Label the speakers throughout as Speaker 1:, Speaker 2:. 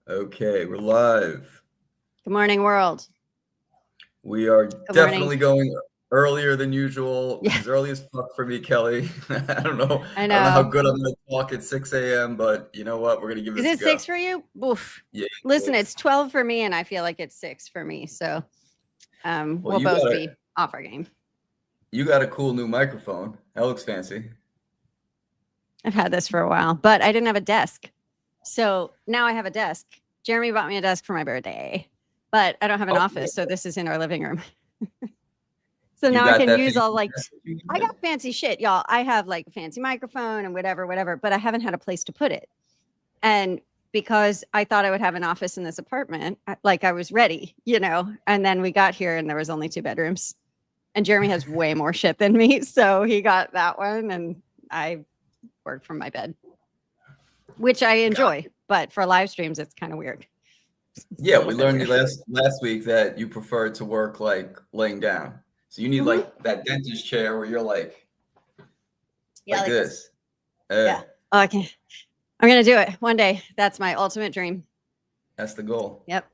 Speaker 1: Okay, we're live.
Speaker 2: Good morning, world.
Speaker 1: We are
Speaker 2: Good morning.
Speaker 1: definitely going earlier than usual, which
Speaker 2: Yeah,
Speaker 1: is early as fuck for me, Kelly. I don't know.
Speaker 2: I
Speaker 1: I don't know how
Speaker 2: know.
Speaker 1: good I'm gonna talk at 6 a.m., but you know what? We're gonna give
Speaker 2: Is
Speaker 1: this a
Speaker 2: it
Speaker 1: go.
Speaker 2: 6 for you? Oof.
Speaker 1: Yeah.
Speaker 2: Listen,
Speaker 1: Well,
Speaker 2: it's 12 for me, and I feel like it's 6 for me. So
Speaker 1: well,
Speaker 2: we'll both be off our game.
Speaker 1: you got a cool new microphone. That looks fancy.
Speaker 2: I've had this for a while, but I didn't have a desk. So now I have a desk. Jeremy bought me a desk for my birthday, but I don't have an
Speaker 1: Oh,
Speaker 2: office. So this is in our living room. So
Speaker 1: you
Speaker 2: now I
Speaker 1: got
Speaker 2: can
Speaker 1: that
Speaker 2: use
Speaker 1: fancy
Speaker 2: all like,
Speaker 1: desk that you
Speaker 2: I
Speaker 1: needed?
Speaker 2: got fancy shit, y'all. I have like a fancy microphone and whatever, but I haven't had a place to put it. And because I thought I would have an office in this apartment, like I was ready, and then we got here and there was only 2 bedrooms. And Jeremy has way more shit than me, so he got that one and I work from my bed, which I
Speaker 1: God.
Speaker 2: enjoy, but for live streams it's kind of weird. It's a
Speaker 1: Yeah,
Speaker 2: little
Speaker 1: we
Speaker 2: bit
Speaker 1: learned
Speaker 2: weird.
Speaker 1: last week that you prefer to work like laying down. So you need
Speaker 2: Mhm.
Speaker 1: like that dentist chair where you're
Speaker 2: Yeah,
Speaker 1: like
Speaker 2: like this.
Speaker 1: this.
Speaker 2: Yeah. Oh, I can. I'm going to do it one day. That's my ultimate dream.
Speaker 1: That's the goal.
Speaker 2: Yep.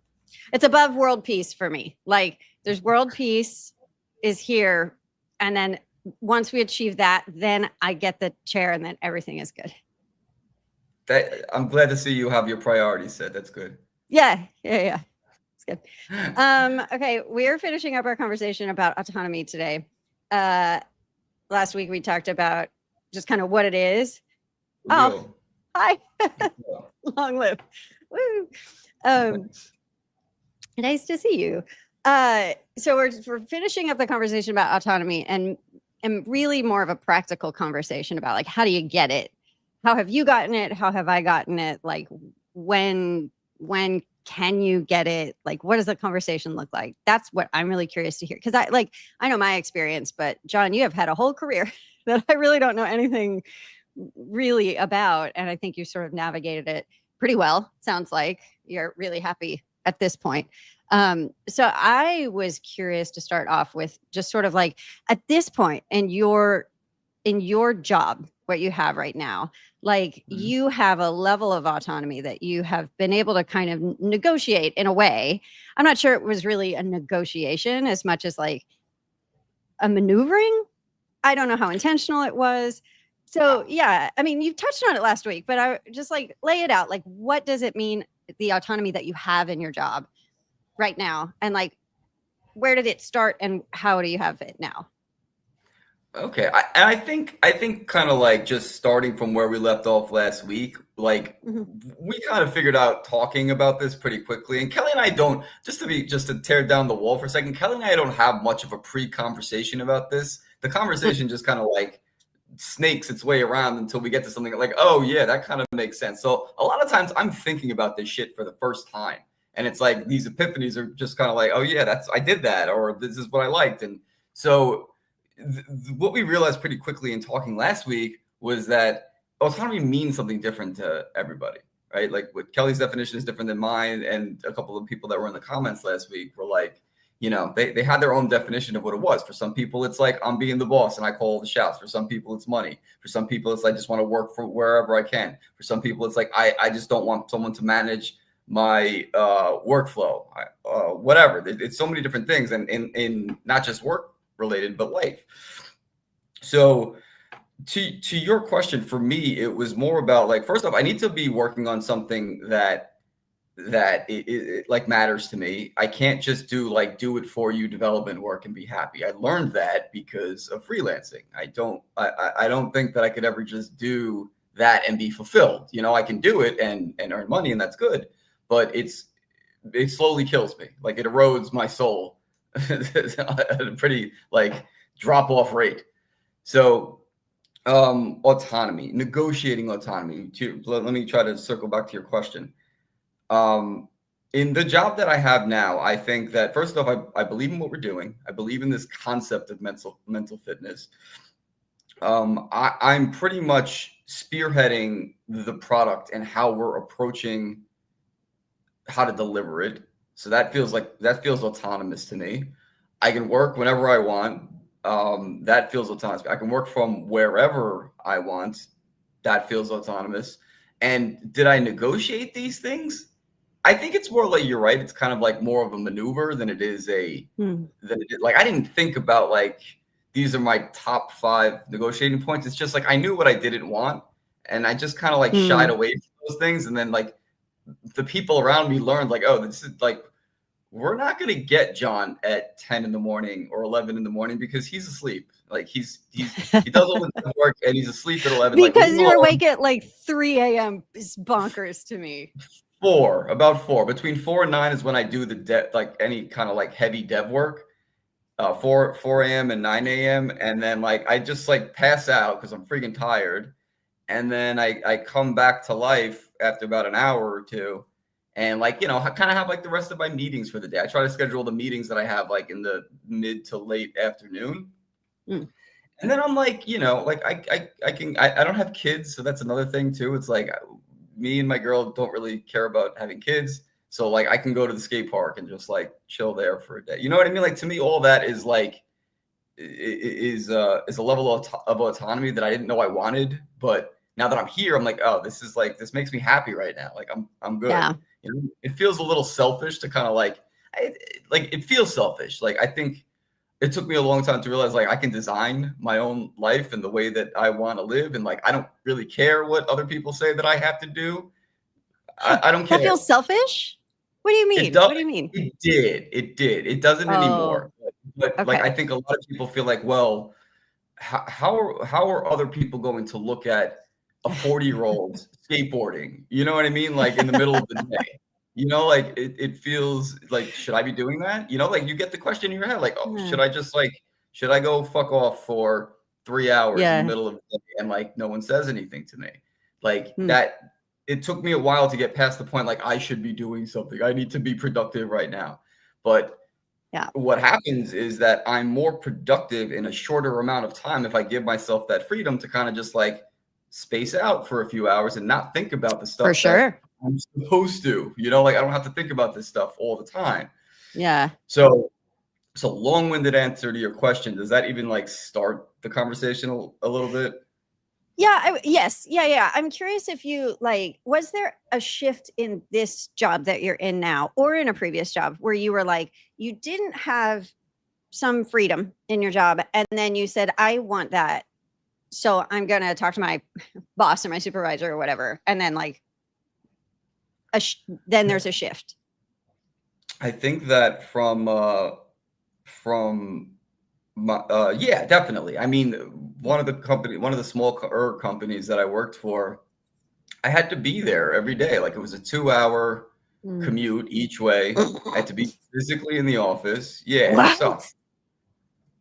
Speaker 2: It's above world peace for me. Like there's world peace is here, and then once we achieve that, then I get the chair and then everything is good.
Speaker 1: That I'm glad to see you have your priorities set. That's good.
Speaker 2: Yeah. It's good. Okay, we're finishing up our conversation about autonomy today. Last week we talked about just kind of what it is. Oh,
Speaker 1: Yo.
Speaker 2: hi. Long live. Woo. Um, nice to see you. So we're finishing up the conversation about autonomy and really more of a practical conversation about like how do you get it? How have you gotten it? How have I gotten it? Like when can you get it? Like what does the conversation look like? That's what I'm really curious to hear. Because I know my experience, but John, you have had a whole career that I really don't know anything really about. And I think you sort of navigated it pretty well. Sounds like you're really happy at this point. So I was curious to start off with just sort of like at this point in your job, what you have right now, like
Speaker 1: Mhm.
Speaker 2: you have a level of autonomy that you have been able to kind of negotiate in a way. I'm not sure it was really a negotiation as much as like a maneuvering. I don't know how intentional it was. So yeah, I mean, you touched on it last week, but I just like lay it out. Like, what does it mean, the autonomy that you have in your job right now? And like, where did it start and how do you have it now?
Speaker 1: Okay. I think kind of like just starting from where we left off last week, like
Speaker 2: Mhm.
Speaker 1: we kind of figured out talking about this pretty quickly. And Kelly and I don't, just to tear down the wall for a second, Kelly and I don't have much of a pre-conversation about this. The conversation just kind of like snakes its way around until we get to something like, oh yeah, that kind of makes sense. So a lot of times I'm thinking about this shit for the first time. And it's like these epiphanies are just kind of like, oh yeah, I did that, or this is what I liked. And so what we realized pretty quickly in talking last week was that autonomy means something different to everybody, right? Like what Kelly's definition is different than mine. And a couple of people that were in the comments last week were like, they had their own definition of what it was. For some people, it's like I'm being the boss and I call the shots. For some people, it's money. For some people, it's I just want to work for wherever I can. For some people, it's like I just don't want someone to manage my workflow, whatever. It's so many different things, and in not just work related, but life. So to your question, for me, it was more about like, first off, I need to be working on something that like matters to me. I can't just do it for you development work and be happy. I learned that because of freelancing. I don't think that I could ever just do that and be fulfilled. I can do it and earn money, and that's good, but it slowly kills me. Like it erodes my soul at a pretty like drop off rate. So autonomy, negotiating autonomy. Let me try to circle back to your question. Um, in the job that I have now, I think that first off, I believe in what we're doing. I believe in this concept of mental fitness. I'm pretty much spearheading the product and how we're approaching how to deliver it. So that feels autonomous to me. I can work whenever I want. That feels autonomous. I can work from wherever I want. That feels autonomous. And did I negotiate these things? I think it's more like, you're right. It's kind of like more of a maneuver than it is like, I didn't think about like, these are my top 5 negotiating points. It's just like, I knew what I didn't want, and I just kind of like shied away from those things. And then like the people around me learned like, oh, this is like, we're not going to get John at 10 in the morning or 11 in the morning because he's asleep. Like he does all the work and he's asleep at 11.
Speaker 2: Because
Speaker 1: like,
Speaker 2: you're awake at like 3 a.m. is bonkers to me.
Speaker 1: About 4. Between 4 and 9 is when I do the like any kind of like heavy dev work. 4 a.m. and 9 a.m. And then like I just like pass out because I'm freaking tired. And then I come back to life after about an hour or two. And like, you know, I kind of have like the rest of my meetings for the day. I try to schedule the meetings that I have like in the mid to late afternoon. And then I'm like, you know, like I don't have kids. So that's another thing too. It's like me and my girl don't really care about having kids. So like I can go to the skate park and just like chill there for a day. You know what I mean? Like to me, all that is like, is a level of autonomy that I didn't know I wanted. But now that I'm here, I'm like, oh, this makes me happy right now. Like I'm good.
Speaker 2: Yeah.
Speaker 1: You know, it feels a little selfish to kind of like it feels selfish. Like I think it took me a long time to realize like I can design my own life and the way that I want to live, and like I don't really care what other people say that I have to do. I don't care.
Speaker 2: That feels selfish? What do you mean?
Speaker 1: What
Speaker 2: do you mean?
Speaker 1: It did. It doesn't anymore. But
Speaker 2: okay.
Speaker 1: like I think a lot of people feel like, well, how are other people going to look at a 40-year-old skateboarding? You know what I mean? Like in the middle of the day. You know, like it feels like, should I be doing that? You know, like you get the question in your head, like, oh, should I go fuck off for 3 hours in the middle of the day and like no one says anything to me? Like that, it took me a while to get past the point, like I should be doing something. I need to be productive right now. But what happens is that I'm more productive in a shorter amount of time if I give myself that freedom to kind of just like space out for a few hours and not think about the stuff that I'm supposed to, you know, like I don't have to think about this stuff all the time.
Speaker 2: Yeah.
Speaker 1: So long-winded answer to your question. Does that even like start the conversation a little bit?
Speaker 2: Yeah. Yes. Yeah. I'm curious if you like, was there a shift in this job that you're in now or in a previous job where you were like, you didn't have some freedom in your job and then you said, I want that. So I'm going to talk to my boss or my supervisor or whatever. And then like, then there's a shift.
Speaker 1: I think that from yeah, definitely. I mean, one of the small companies that I worked for, I had to be there every day. Like it was a 2-hour commute each way. I had to be physically in the office. Yeah, it sucked.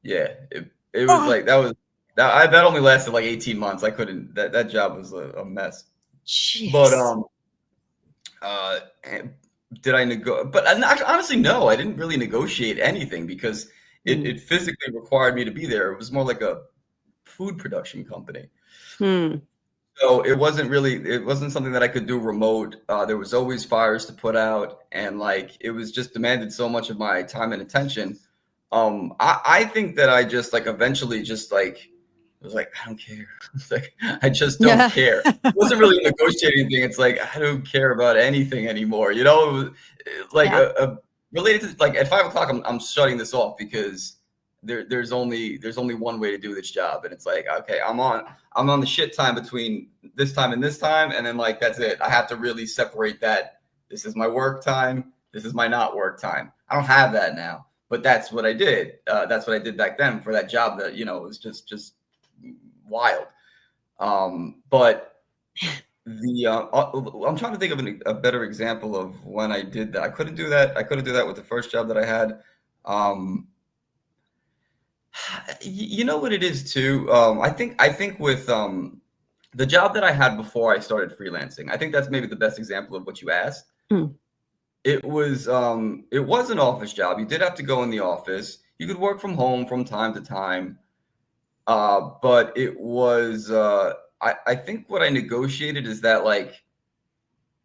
Speaker 1: Yeah, it was like that only lasted like 18 months. I couldn't. That job was a mess.
Speaker 2: Jeez.
Speaker 1: But did I negotiate? But honestly, no, I didn't really negotiate anything because it physically required me to be there. It was more like a food production company. So it wasn't something that I could do remote. There was always fires to put out, and like it was just demanded so much of my time and attention. I think that I just like eventually just like was like, I don't care. It's like I just don't care. It wasn't really a negotiating thing. It's like I don't care about anything anymore. You know, it was like related to like at 5 o'clock, I'm shutting this off because there's only one way to do this job, and it's like, okay, I'm on the shit time between this time and this time, and then like that's it. I have to really separate that. This is my work time. This is my not work time. I don't have that now, but that's what I did. That's what I did back then for that job that, you know, was just wild. But I'm trying to think of a better example of when I did that. I couldn't do that with the first job that I had. You know what it is too? I think with the job that I had before I started freelancing, I think that's maybe the best example of what you asked. It was an office job. You did have to go in the office. You could work from home from time to time. But it was I think what I negotiated is that like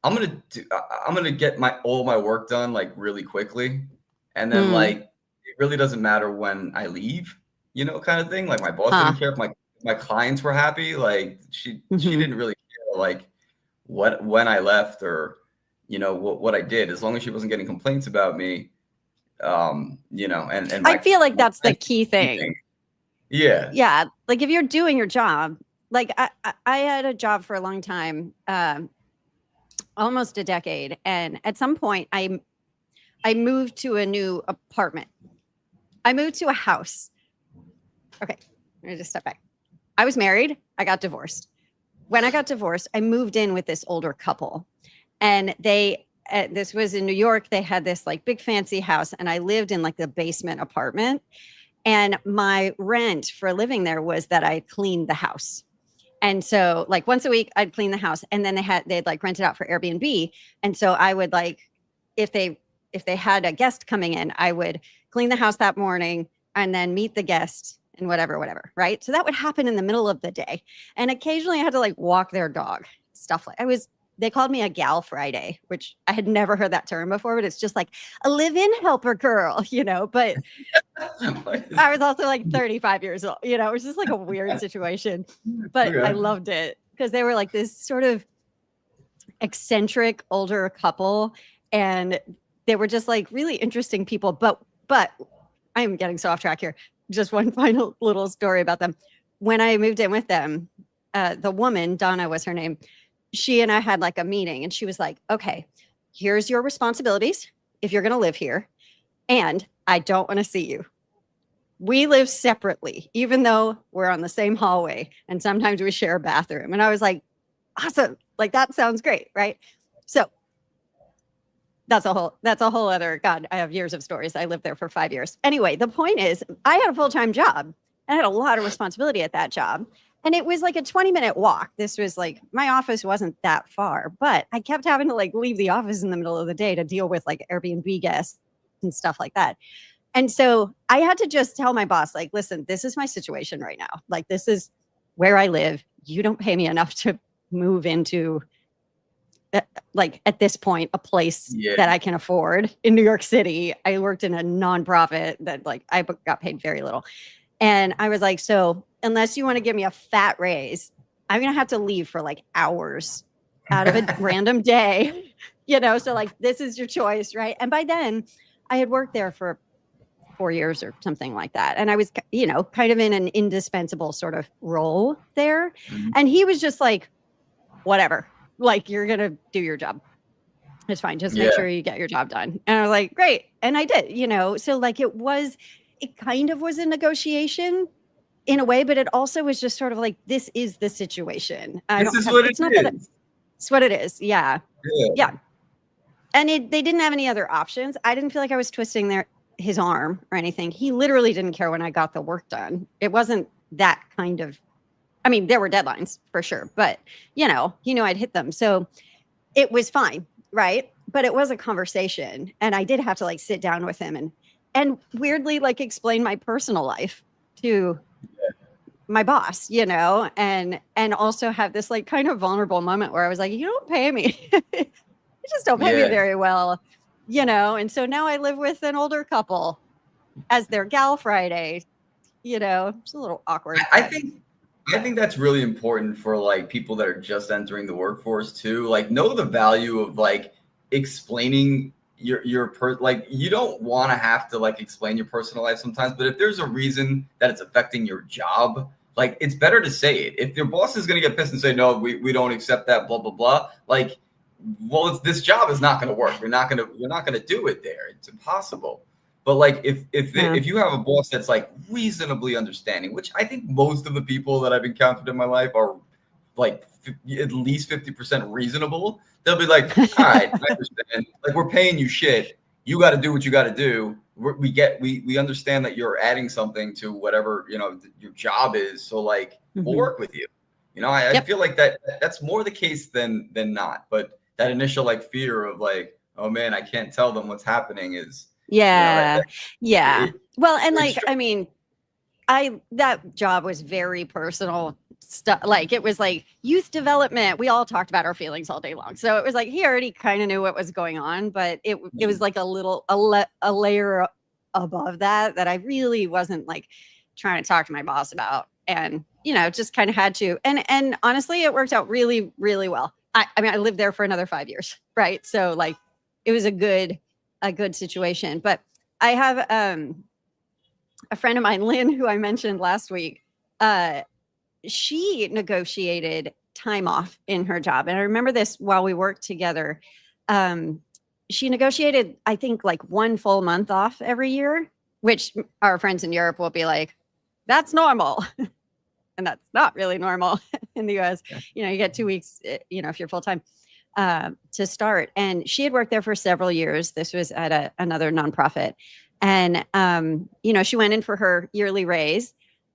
Speaker 1: I'm gonna get all my work done like really quickly, and then like it really doesn't matter when I leave, you know, kind of thing. Like my boss didn't care if my clients were happy. Like she didn't really care like when I left or what I did, as long as she wasn't getting complaints about me, and
Speaker 2: I feel like that's the key thing.
Speaker 1: Yeah.
Speaker 2: Yeah. Like if you're doing your job, like I had a job for a long time, almost a decade. And at some point I moved to a new apartment. I moved to a house. Okay. Let me just step back. I was married. I got divorced. When I got divorced, I moved in with this older couple, and this was in New York. They had this like big fancy house, and I lived in like the basement apartment. And my rent for living there was that I cleaned the house. And so like once a week I'd clean the house, and then they'd like rent it out for Airbnb. And so I would like, if they had a guest coming in, I would clean the house that morning and then meet the guest and whatever. Right. So that would happen in the middle of the day. And occasionally I had to like walk their dog, stuff like they called me a gal Friday, which I had never heard that term before, but it's just like a live-in helper girl, but I was also like 35 years old, it was just like a weird situation, but I loved it because they were like this sort of eccentric older couple, and they were just like really interesting people. But I'm getting so off track here. Just one final little story about them. When I moved in with them, the woman, Donna was her name, she and I had like a meeting, and she was like, okay, here's your responsibilities if you're going to live here. And I don't want to see you. We live separately, even though we're on the same hallway, and sometimes we share a bathroom. And I was like, awesome. Like, that sounds great. Right. So that's a whole other, God, I have years of stories. I lived there for 5 years. Anyway, the point is I had a full-time job. I had a lot of responsibility at that job. And it was like a 20-minute walk. This was like, my office wasn't that far, but I kept having to like leave the office in the middle of the day to deal with like Airbnb guests and stuff like that. And so I had to just tell my boss, like, listen, this is my situation right now. Like, this is where I live. You don't pay me enough to move into, like, at this point, a place that I can afford in New York City. I worked in a nonprofit that like I got paid very little. And I was like, so unless you want to give me a fat raise, I'm going to have to leave for like hours out of a random day, so like, this is your choice. Right. And by then I had worked there for 4 years or something like that. And I was, kind of in an indispensable sort of role there. Mm-hmm. And he was just like, whatever, like, you're going to do your job. It's fine. Just make sure you get your job done. And I was like, great. And I did, so like, it kind of was a negotiation in a way, but it also was just sort of like, this is the situation. It's what it is. Yeah. And they didn't have any other options. I didn't feel like I was twisting his arm or anything. He literally didn't care when I got the work done. It wasn't that kind of, I mean, there were deadlines for sure, but he knew I'd hit them. So it was fine. Right. But it was a conversation, and I did have to like sit down with him and weirdly like explain my personal life to my boss, and also have this like kind of vulnerable moment where I was like, you don't pay me. You just don't pay me very well, and so now I live with an older couple as their gal Friday, it's a little awkward.
Speaker 1: I think that's really important for like people that are just entering the workforce too. Like, know the value of like explaining like, you don't want to have to like explain your personal life sometimes, but if there's a reason that it's affecting your job, like, it's better to say it. If your boss is going to get pissed and say, no, we don't accept that, blah, blah, blah, like, well, this job is not going to work. You're not going to do it there. It's impossible. But like, if you have a boss that's like reasonably understanding, which I think most of the people that I've encountered in my life are like at least 50% reasonable, they'll be like, all right, I understand. Like, we're paying you shit. You got to do what you got to do. We understand that you're adding something to whatever, your job is. So like, we'll work with you. I feel like that's more the case than not. But that initial like fear of like, oh man, I can't tell them what's happening is.
Speaker 2: Well, and like, I mean, that job was very personal stuff. Like, it was like youth development. We all talked about our feelings all day long. So it was like, he already kind of knew what was going on, but it was like a layer above that I really wasn't like trying to talk to my boss about. And, just kind of had to. And honestly, it worked out really, really well. I mean, I lived there for another 5 years, right? So like, it was a good situation. But I have a friend of mine, Lynn, who I mentioned last week. She negotiated time off in her job, and I remember this while we worked together. She negotiated, I think, like 1 full month off every year, which our friends in Europe will be like, "That's normal." And that's not really normal in the US.
Speaker 1: Yeah.
Speaker 2: You get 2 weeks, if you're full time, to start. And she had worked there for several years. This was at another nonprofit. And, she went in for her yearly raise.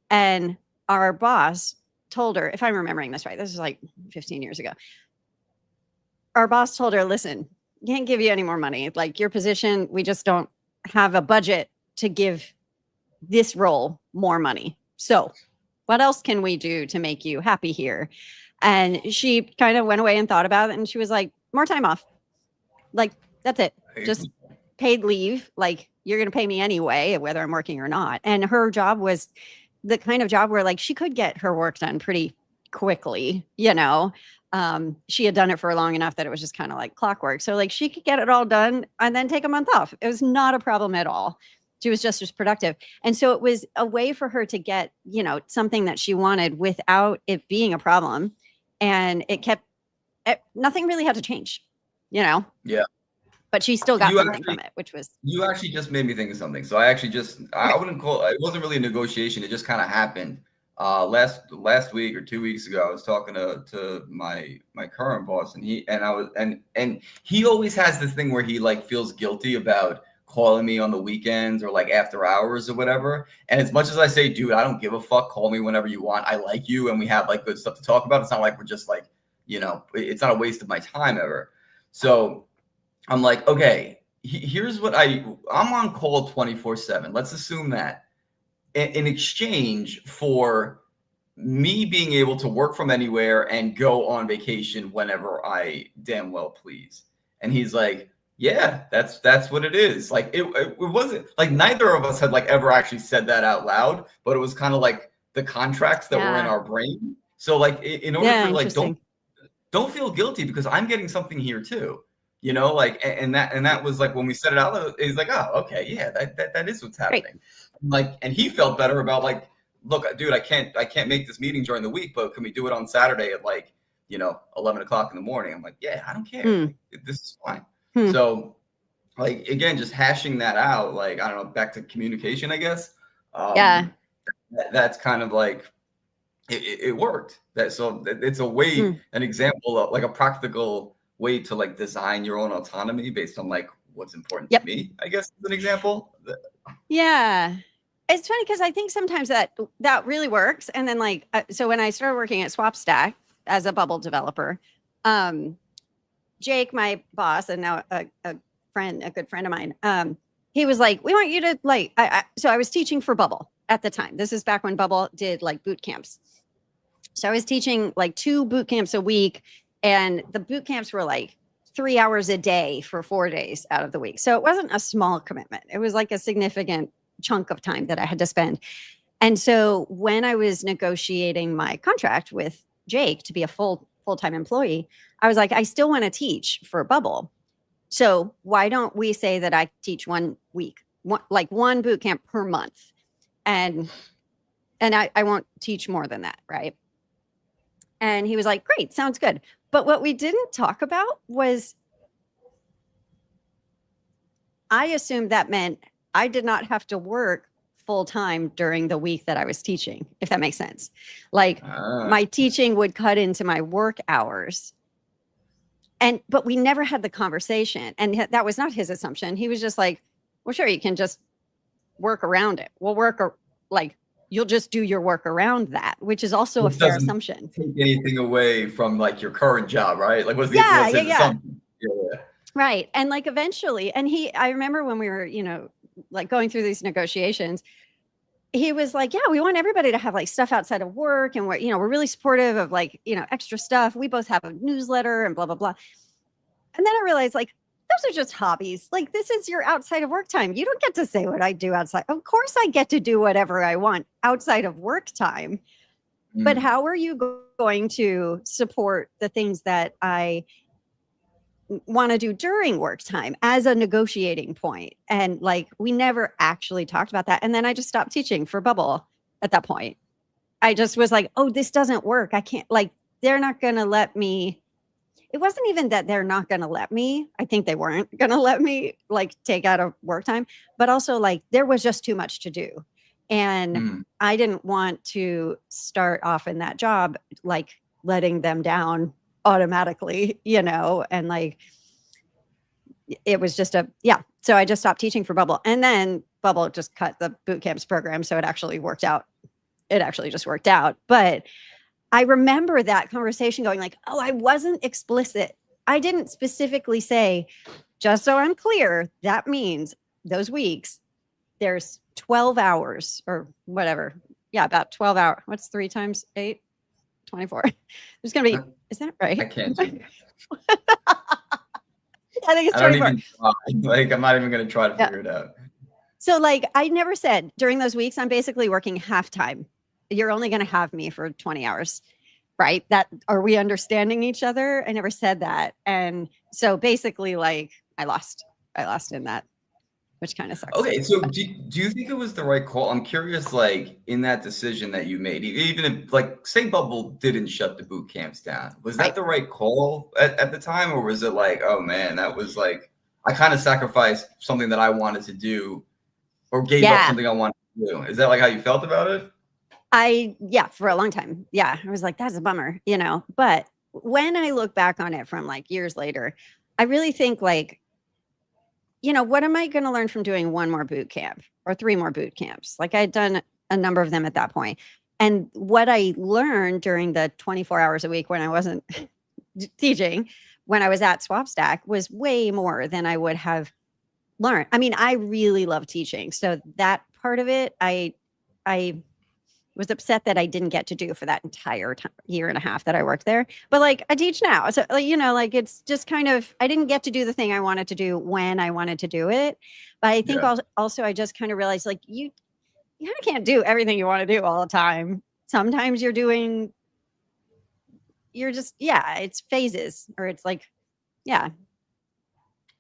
Speaker 2: And our boss told her, if I'm remembering this right, this is like 15 years ago. Our boss told her, listen, can't give you any more money. Like, your position, we just don't have a budget to give this role more money. So what else can we do to make you happy here? And she kind of went away and thought about it. And she was like, more time off. Like, that's it. Just paid leave. Like, you're going to pay me anyway, whether I'm working or not. And her job was the kind of job where like she could get her work done pretty quickly. She had done it for long enough that it was just kind of like clockwork. So like, she could get it all done and then take a month off. It was not a problem at all. She was just as productive. And so it was a way for her to get, something that she wanted without it being a problem. And nothing really had to change,
Speaker 1: Yeah.
Speaker 2: But she still got something from it, which was.
Speaker 1: You actually just made me think of something. So I wouldn't call it wasn't really a negotiation. It just kind of happened. Last week or 2 weeks ago, I was talking to my current boss, and he always has this thing where he like feels guilty about calling me on the weekends or like after hours or whatever. And as much as I say, dude, I don't give a fuck, call me whenever you want. I like you and we have like good stuff to talk about. It's not like we're just like, it's not a waste of my time ever. So I'm like, okay, here's what I'm on call 24/7. Let's assume that in exchange for me being able to work from anywhere and go on vacation whenever I damn well please. And he's like, yeah, that's what it is. Like it wasn't like neither of us had like ever actually said that out loud, but it was kind of like the contracts that were in our brain. So like in order for like don't feel guilty because I'm getting something here too. Like and that was like when we set it out, he's like, oh, okay, yeah, that is what's happening. Great. Like, and he felt better about like, look, dude, I can't make this meeting during the week, but can we do it on Saturday at like 11 o'clock in the morning? I'm like, yeah, I don't care. Like, this is fine. So like again, just hashing that out, like I don't know, back to communication, I guess. That's kind of like it worked. So it's a way, an example of like a practical way to like design your own autonomy based on like what's important to me, I guess, is an example.
Speaker 2: Yeah. It's funny because I think sometimes that really works. And then like, so when I started working at SwapStack as a Bubble developer, Jake, my boss, and now a good friend of mine, he was like, we want you to like, so I was teaching for Bubble at the time. This is back when Bubble did like boot camps. So I was teaching like 2 boot camps a week, and the boot camps were like 3 hours a day for 4 days out of the week. So it wasn't a small commitment. It was like a significant chunk of time that I had to spend. And so when I was negotiating my contract with Jake to be a full-time employee, I was like, I still want to teach for Bubble. So why don't we say that I teach 1 week, one boot camp per month, and I won't teach more than that, right? And he was like, great, sounds good. But what we didn't talk about was I assumed that meant I did not have to work full time during the week that I was teaching, if that makes sense. Like my teaching would cut into my work hours. But we never had the conversation. And that was not his assumption. He was just like, well, sure, you can just work around it. You'll just do your work around that, which is also a fair assumption.
Speaker 1: Take anything away from like your current job, right? Like what's his assumption? Yeah.
Speaker 2: Right. And like eventually, and I remember when we were, like going through these negotiations, he was like, yeah, we want everybody to have like stuff outside of work. And we're really supportive of like, extra stuff. We both have a newsletter and blah, blah, blah. And then I realized like, those are just hobbies. Like this is your outside of work time. You don't get to say what I do outside. Of course I get to do whatever I want outside of work time. But how are you going to support the things that I want to do during work time as a negotiating point? And like, we never actually talked about that. And then I just stopped teaching for Bubble at that point. I just was like, oh, this doesn't work. I can't, like, they're not going to let me. It wasn't even that they're not going to let me. I think they weren't going to let me like take out of work time, but also like there was just too much to do. And I didn't want to start off in that job like letting them down automatically, and like it was just so I just stopped teaching for Bubble, and then Bubble just cut the boot camps program, so it actually worked out. It actually just worked out. But I remember that conversation going like, oh, I wasn't explicit. I didn't specifically say, just so I'm clear, that means those weeks there's 12 hours or whatever. Yeah, about 12 hours. What's 3 times 8? 24. There's going to be, is that right?
Speaker 1: I can't do
Speaker 2: I think it's 24.
Speaker 1: I don't even try. Like, I'm not even going to try to figure it out.
Speaker 2: So like, I never said during those weeks, I'm basically working half time. You're only going to have me for 20 hours, right? That, are we understanding each other? I never said that. And so basically like I lost in that, which kind of sucks.
Speaker 1: Okay, so do you think it was the right call? I'm curious, like, in that decision that you made, even if, like, say Bubble didn't shut the boot camps down, was that the right call at the time? Or was it like, oh man, that was like, I kind of sacrificed something that I wanted to do or gave up something I wanted to do? Is that like how you felt about it?
Speaker 2: For a long time. Yeah. I was like, that's a bummer, but when I look back on it from like years later, I really think like, what am I going to learn from doing one more boot camp or 3 more boot camps? Like I'd done a number of them at that point. And what I learned during the 24 hours a week when I wasn't teaching, when I was at SwapStack, was way more than I would have learned. I mean, I really love teaching. So that part of it, I was upset that I didn't get to do for that entire year and a half that I worked there. But like I teach now. So like, like it's just kind of, I didn't get to do the thing I wanted to do when I wanted to do it. But I think also I just kind of realized like you kind of can't do everything you want to do all the time. Sometimes you're just, it's phases, or it's like,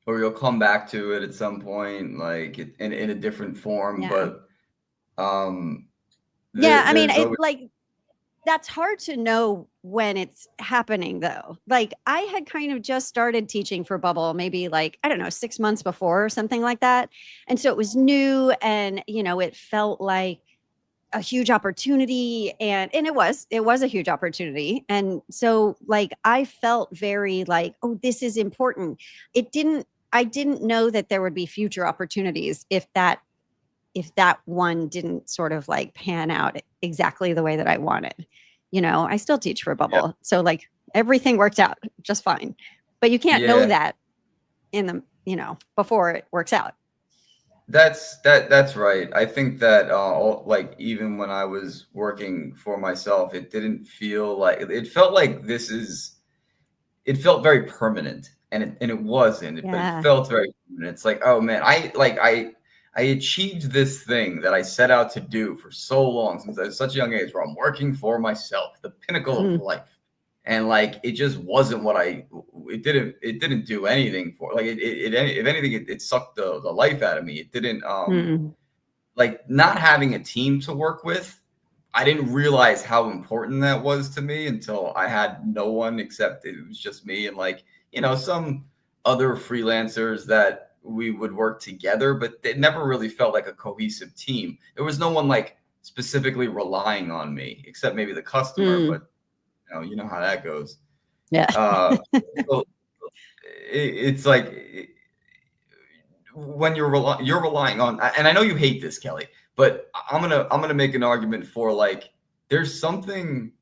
Speaker 1: or you'll come back to it at some point, like in a different form. But
Speaker 2: I mean, like that's hard to know when it's happening though. Like I had kind of just started teaching for Bubble, maybe like, I don't know, 6 months before or something like that. And so it was new, and, it felt like a huge opportunity, and it was a huge opportunity. And so like, I felt very like, oh, this is important. I didn't know that there would be future opportunities if that one didn't sort of like pan out exactly the way that I wanted. I still teach for Bubble. So like everything worked out just fine, but you can't know that in the, before it works out.
Speaker 1: That's right. I think that like even when I was working for myself, it didn't feel like, it felt like it felt very permanent, and it wasn't, but it felt very permanent. It's like, oh man, I achieved this thing that I set out to do for so long, since I was such a young age, where I'm working for myself, the pinnacle of life. And like, it just wasn't what it didn't do anything for, like, if anything, it sucked the life out of me. It didn't, like, not having a team to work with, I didn't realize how important that was to me until I had no one, except it was just me and like, some other freelancers that we would work together, but it never really felt like a cohesive team. There was no one like specifically relying on me, except maybe the customer, but you know how that goes. So it's like, when you're relying on, and I know you hate this, Kelly, but I'm gonna make an argument for like, there's something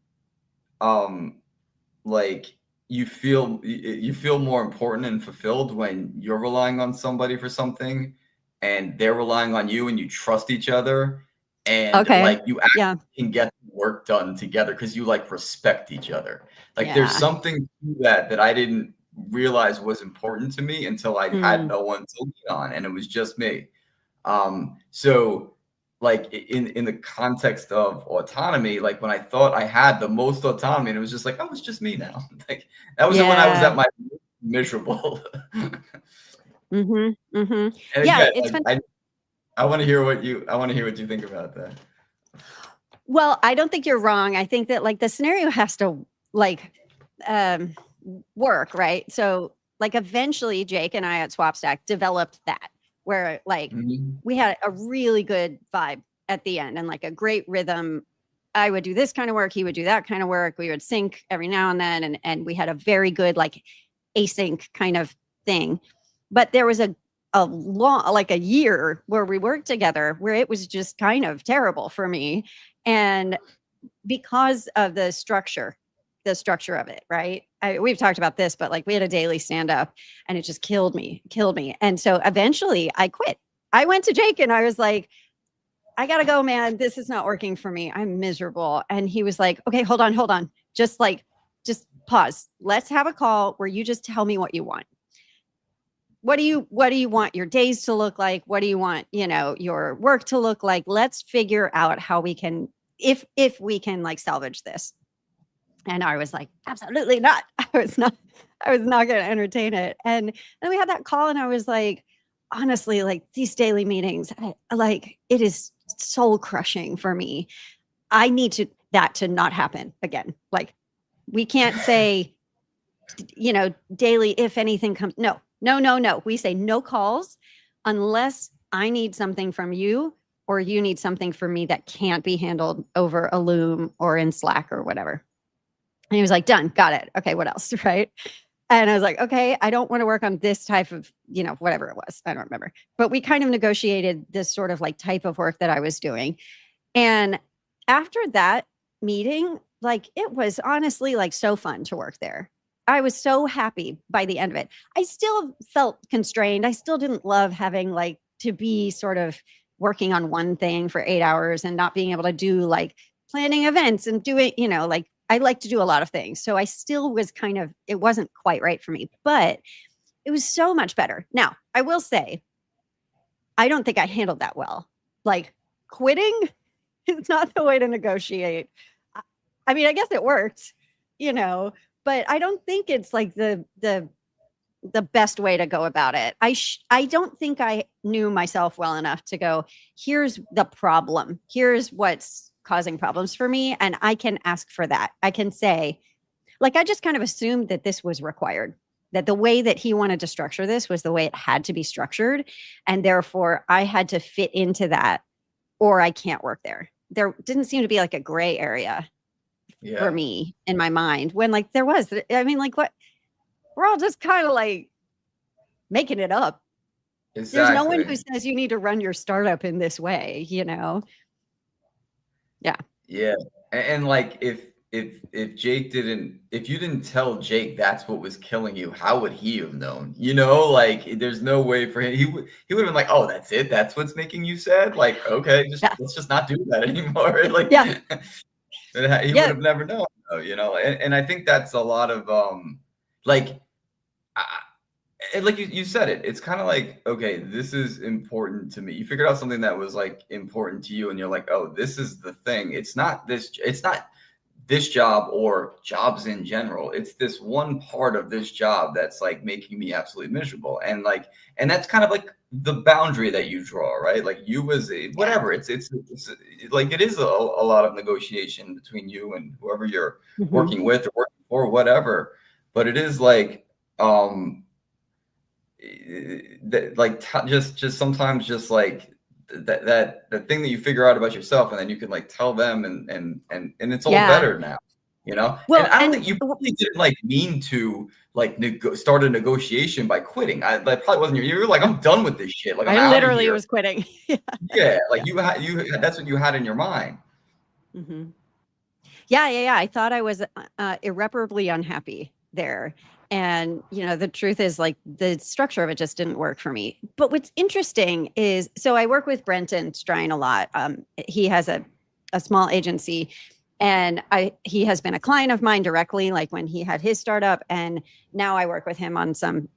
Speaker 1: like, you feel more important and fulfilled when you're relying on somebody for something and they're relying on you, and you trust each other, and like you actually can get work done together because you like respect each other. Like there's something to that I didn't realize was important to me until I had no one to lean on, and it was just me. So like in the context of autonomy, like when I thought I had the most autonomy, and it was just like, oh, it's just me now. Like that was when I was
Speaker 2: Yeah.
Speaker 1: at my miserable.
Speaker 2: Mm-hmm.
Speaker 1: And
Speaker 2: Yeah,
Speaker 1: again,
Speaker 2: it's
Speaker 1: like
Speaker 2: fun.
Speaker 1: I want to hear what you think about that.
Speaker 2: Well, I don't think you're wrong. I think that like the scenario has to like um work, right? So like eventually Jake and I at SwapStack developed that where like
Speaker 1: Mhm.
Speaker 2: we had a really good vibe at the end and like a great rhythm. I would do this kind of work, he would do that kind of work. We would sync every now and then and we had a very good like async kind of thing. But there was a long like a year where we worked together where it was just kind of terrible for me. And because of the structure of it, right? We've talked about this, but like we had a daily stand up and it just killed me. And so eventually I quit. I went to Jake and I was like, I gotta go, man. This is not working for me. I'm miserable. And he was like, okay, hold on. Just pause. Let's have a call where you just tell me what you want. What do you want your days to look like? What do you want, your work to look like? Let's figure out how we can, if we can like salvage this. And I was like, absolutely not. I was not going to entertain it. And then we had that call and I was like, honestly, like these daily meetings, like it is soul crushing for me. I need that to not happen again. Like we can't say, daily, if anything comes, no. We say no calls unless I need something from you or you need something from me that can't be handled over a Loom or in Slack or whatever. And he was like, done, got it. Okay, what else? Right. And I was like, okay, I don't want to work on this type of, whatever it was. I don't remember. But we kind of negotiated this sort of like type of work that I was doing. And after that meeting, like it was honestly like so fun to work there. I was so happy by the end of it. I still felt constrained. I still didn't love having like to be sort of working on one thing for 8 hours and not being able to do like planning events and doing, like I like to do a lot of things. So I still was it wasn't quite right for me, but it was so much better. Now, I will say, I don't think I handled that well. Like quitting is not the way to negotiate. I mean, I guess it worked, but I don't think it's like the best way to go about it. I don't think I knew myself well enough to go, here's the problem. Here's what's causing problems for me. And I can ask for that. I can say, like, I just kind of assumed that this was required, that the way that he wanted to structure this was the way it had to be structured. And therefore I had to fit into that or I can't work there. There didn't seem to be like a gray area for me in my mind when like there was. I mean, like what? We're all just kind of like making it up.
Speaker 1: Exactly.
Speaker 2: There's no one who says you need to run your startup in this way, Yeah.
Speaker 1: Yeah. And like if Jake if you didn't tell Jake that's what was killing you, how would he have known? Like there's no way for him. He would have been like, oh, that's it. That's what's making you sad. Like, okay, let's just not do that anymore. Like,
Speaker 2: yeah.
Speaker 1: He would have never known, and I think that's a lot of like like you said it's kind of like, okay, this is important to me. You figured out something that was like important to you and you're like, oh, this is the thing. It's not this job or jobs in general. It's this one part of this job that's like making me absolutely miserable. And that's kind of like the boundary that you draw, right? Like you as whatever. It's like it is a lot of negotiation between you and whoever you're working with or working for, whatever. But it is like that, like just sometimes just like that thing that you figure out about yourself and then you can like tell them and it's all better now,
Speaker 2: Well,
Speaker 1: and I don't think you probably didn't like mean to like start a negotiation by quitting. That probably wasn't you were like, I'm done with this shit, like I'm
Speaker 2: I
Speaker 1: out
Speaker 2: literally
Speaker 1: of here.
Speaker 2: was quitting.
Speaker 1: Yeah, like you that's what you had in your mind.
Speaker 2: Yeah. I thought I was irreparably unhappy there. And, the truth is like the structure of it just didn't work for me. But what's interesting is, so I work with Brenton Strine a lot. He has a small agency and he has been a client of mine directly, like when he had his startup. And now I work with him on some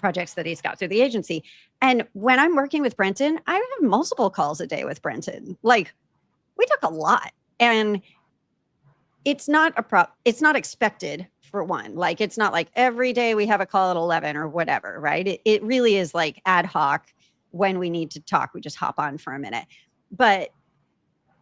Speaker 2: projects that he's got through the agency. And when I'm working with Brenton, I have multiple calls a day with Brenton. Like, we talk a lot, and it's not it's not expected, for one. Like, it's not like every day we have a call at 11 or whatever, right? It really is like ad hoc. When we need to talk, we just hop on for a minute. But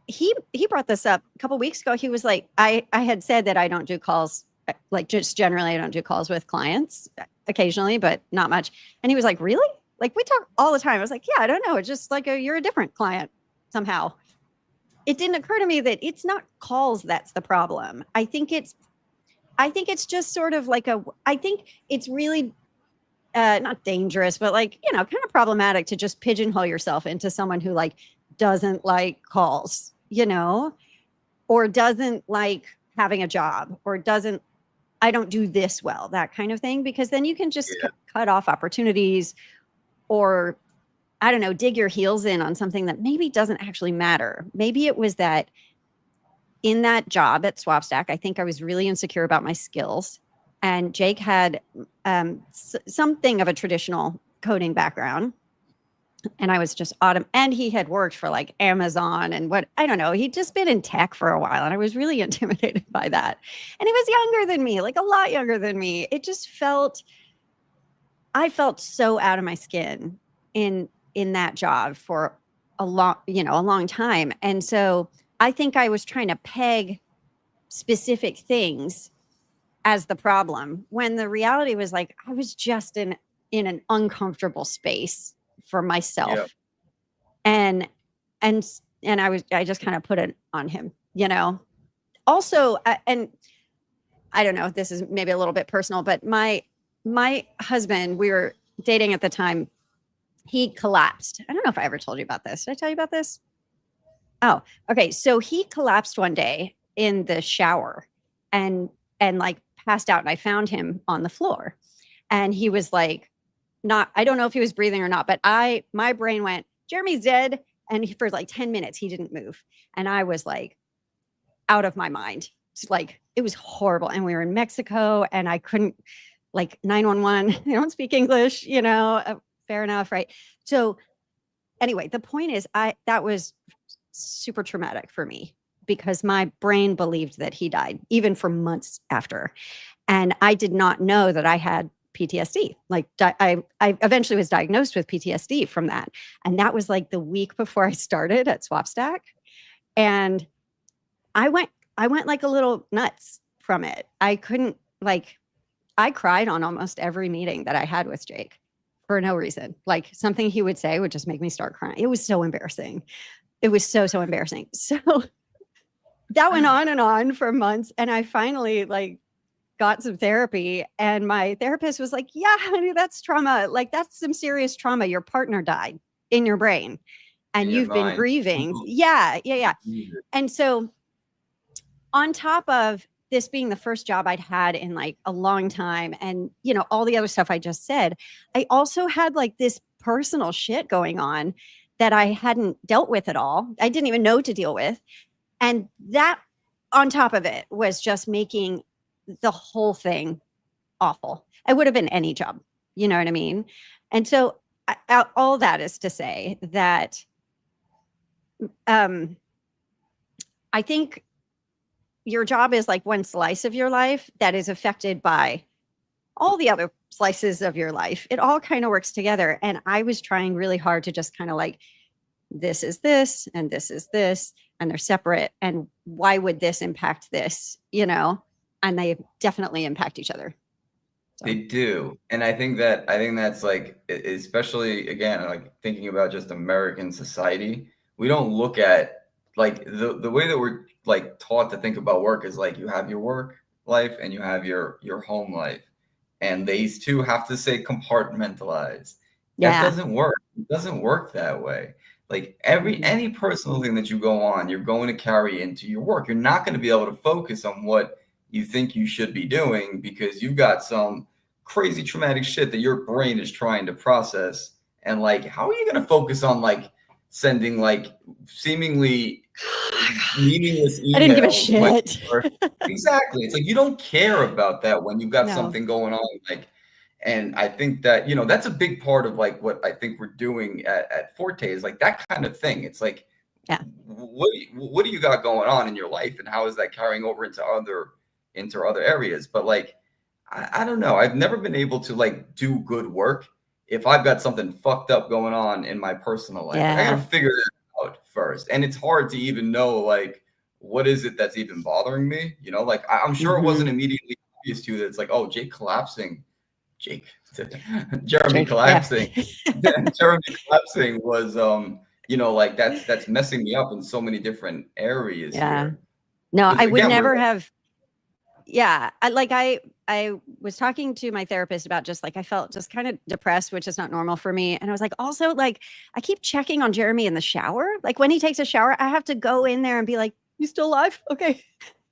Speaker 2: he brought this up a couple weeks ago. He was like, I had said that I don't do calls, like, just generally I don't do calls with clients, occasionally, but not much. And he was like, really? Like, we talk all the time. I was like, yeah, I don't know. It's just like you're a different client somehow. It didn't occur to me that it's not calls that's the problem. I think it's just sort of like I think it's really not dangerous, but like, kind of problematic to just pigeonhole yourself into someone who like doesn't like calls, or doesn't like having a job, or I don't do this well, that kind of thing, because then you can just cut off opportunities, or I don't know, dig your heels in on something that maybe doesn't actually matter. Maybe it was that in that job at SwapStack, I think I was really insecure about my skills. And Jake had something of a traditional coding background. And I was just and he had worked for like Amazon and I don't know, he'd just been in tech for a while. And I was really intimidated by that. And he was younger than me, like a lot younger than me. It just I felt so out of my skin in that job for a long time. And so I think I was trying to peg specific things as the problem, when the reality was like, I was just in an uncomfortable space for myself. And I just kind of put it on him, also. And I don't know if this is maybe a little bit personal, but my husband, we were dating at the time, he collapsed. I don't know if I ever told you about this. Did I tell you about this? Oh, okay. So he collapsed one day in the shower and like passed out, and I found him on the floor, and he was like, I don't know if he was breathing or not, but my brain went, Jeremy's dead. And for like 10 minutes, he didn't move. And I was like out of my mind. It's like, it was horrible. And we were in Mexico, and I couldn't, like, 911, they don't speak English, fair enough. Right. So anyway, the point is that was super traumatic for me, because my brain believed that he died, even for months after. And I did not know that I had PTSD. Like, I eventually was diagnosed with PTSD from that. And that was like the week before I started at SwapStack. And I went like a little nuts from it. I couldn't, like, I cried on almost every meeting that I had with Jake for no reason. Like, something he would say would just make me start crying. It was so embarrassing. It was so embarrassing. So that went on and on for months. And I finally like got some therapy, and my therapist was like, yeah, honey, that's trauma. Like, that's some serious trauma. Your partner died in your brain, and you've been grieving. Yeah. And so on top of this being the first job I'd had in like a long time, and all the other stuff I just said, I also had like this personal shit going on that I hadn't dealt with at all. I didn't even know to deal with. And that on top of it was just making the whole thing awful. It would have been any job, you know what I mean? And so all that is to say that I think your job is like one slice of your life that is affected by all the other slices of your life. It all kind of works together. And I was trying really hard to just kind of like, this is this, and this is this, and they're separate. And why would this impact this, And they definitely impact each other.
Speaker 1: So. They do. And I think that's like, especially again, like thinking about just American society, we don't look at like the way that we're like taught to think about work is like, you have your work life and you have your home life, and these two have to stay compartmentalized. That doesn't work. It doesn't work that way. Like any personal thing that you go on, you're going to carry into your work. You're not going to be able to focus on what you think you should be doing because you've got some crazy traumatic shit that your brain is trying to process. And like, how are you going to focus on like sending like seemingly meaningless emails?
Speaker 2: I didn't give a shit.
Speaker 1: Exactly. It's like, you don't care about that when you've got something going on. Like, And I think that, that's a big part of like what I think we're doing at Forte is like that kind of thing. It's like,
Speaker 2: Yeah.
Speaker 1: what do you got going on in your life, and how is that carrying over into other areas? But like, I don't know. I've never been able to like do good work if I've got something fucked up going on in my personal life. Like I
Speaker 2: Yeah.
Speaker 1: gotta figure that out first. And it's hard to even know like what is it that's even bothering me? Like I'm sure it wasn't immediately obvious to you that it's like, oh, Jeremy
Speaker 2: Jake, yeah.
Speaker 1: collapsing. Jeremy collapsing was like that's messing me up in so many different areas
Speaker 2: Yeah.
Speaker 1: here.
Speaker 2: No,
Speaker 1: Because
Speaker 2: I would
Speaker 1: again,
Speaker 2: never have. Yeah. I was talking to my therapist about just like I felt just kind of depressed, which is not normal for me. And I was like, also, like, I keep checking on Jeremy in the shower. Like when he takes a shower, I have to go in there and be like, you still alive? Okay.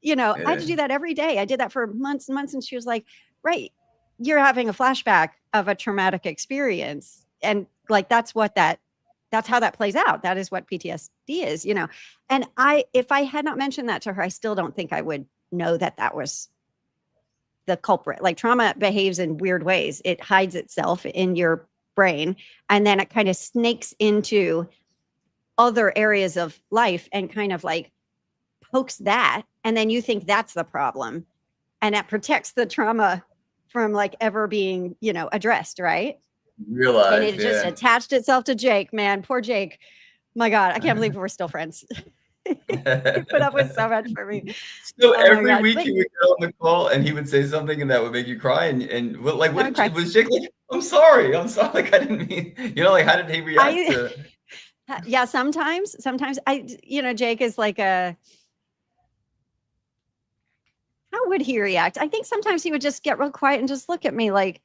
Speaker 2: I had to do that every day. I did that for months and months. And she was like, right, you're having a flashback of a traumatic experience. And like that's how that plays out. That is what PTSD is. And if I had not mentioned that to her, I still don't think I would know that was the culprit. Like trauma behaves in weird ways. It hides itself in your brain and then it kind of snakes into other areas of life and kind of like pokes that. And then you think that's the problem. And that protects the trauma from like ever being, addressed, right? And it just attached itself to Jake, man. Poor Jake. My God, I can't believe we're still friends. He put up with so much for me.
Speaker 1: So every week he would get on the call and he would say something and that would make you cry. And like, what was Jake like? I'm sorry. Like, I didn't mean, like, how did he react to?
Speaker 2: Yeah, sometimes Jake is like how would he react? I think sometimes he would just get real quiet and just look at me like,